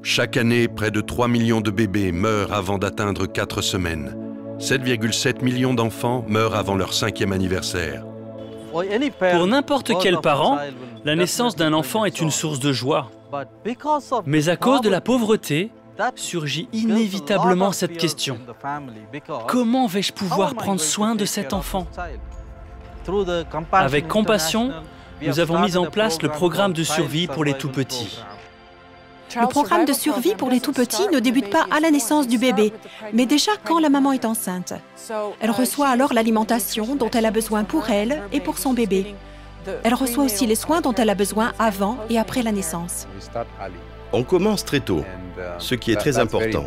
Chaque année, près de 3 millions de bébés meurent avant d'atteindre 4 semaines. 7,7 millions d'enfants meurent avant leur 5e anniversaire. Pour n'importe quel parent, la naissance d'un enfant est une source de joie. Mais à cause de la pauvreté, surgit inévitablement cette question. Comment vais-je pouvoir prendre soin de cet enfant? Avec Compassion, nous avons mis en place le programme de survie pour les tout-petits. Le programme de survie pour les tout-petits ne débute pas à la naissance du bébé, mais déjà quand la maman est enceinte. Elle reçoit alors l'alimentation dont elle a besoin pour elle et pour son bébé. Elle reçoit aussi les soins dont elle a besoin avant et après la naissance. On commence très tôt, ce qui est très important,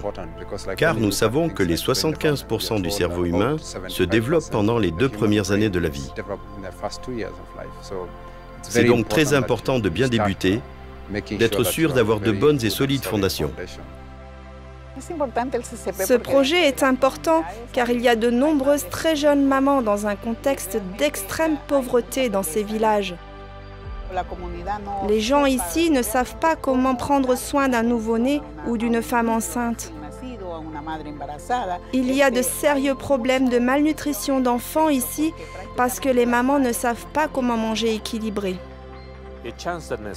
car nous savons que les 75% du cerveau humain se développent pendant les 2 premières années de la vie. C'est donc très important de bien débuter, d'être sûr d'avoir de bonnes et solides fondations. Ce projet est important car il y a de nombreuses très jeunes mamans dans un contexte d'extrême pauvreté dans ces villages. Les gens ici ne savent pas comment prendre soin d'un nouveau-né ou d'une femme enceinte. Il y a de sérieux problèmes de malnutrition d'enfants ici parce que les mamans ne savent pas comment manger équilibré.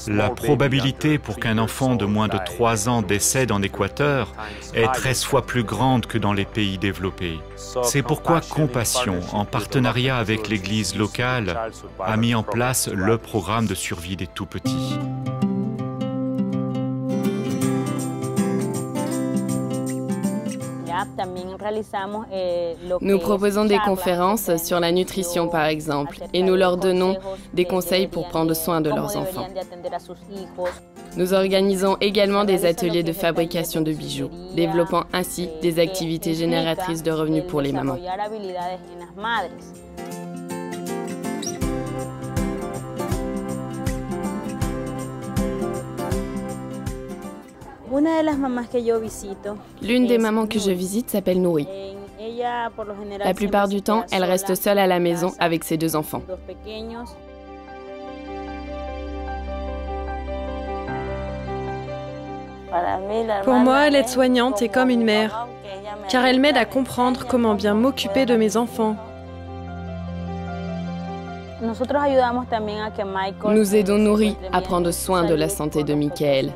La probabilité pour qu'un enfant de moins de 3 ans décède en Équateur est 13 fois plus grande que dans les pays développés. C'est pourquoi Compassion, en partenariat avec l'Église locale, a mis en place le programme de survie des tout-petits. Nous proposons des conférences sur la nutrition par exemple et nous leur donnons des conseils pour prendre soin de leurs enfants. Nous organisons également des ateliers de fabrication de bijoux, développant ainsi des activités génératrices de revenus pour les mamans. L'une des mamans que je visite s'appelle Nouri. La plupart du temps, elle reste seule à la maison avec ses 2 enfants. Pour moi, l'aide-soignante est comme une mère, car elle m'aide à comprendre comment bien m'occuper de mes enfants. Nous aidons Nouri à prendre soin de la santé de Michael.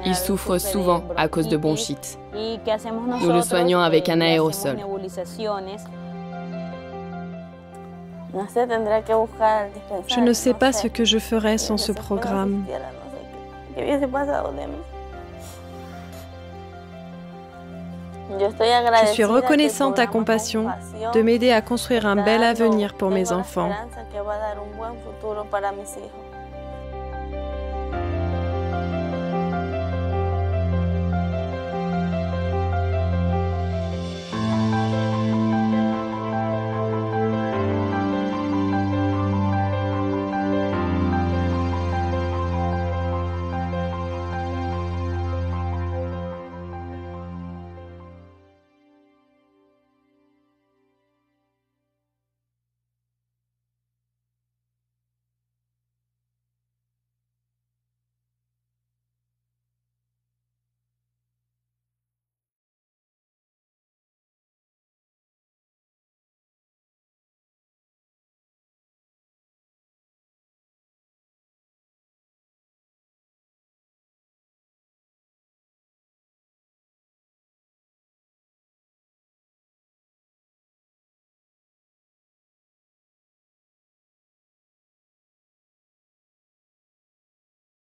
Il souffre souvent à cause de bronchite. Nous le soignons avec un aérosol. Je ne sais pas ce que je ferais sans ce programme. Je suis reconnaissante à Compassion de m'aider à construire un bel avenir pour mes enfants.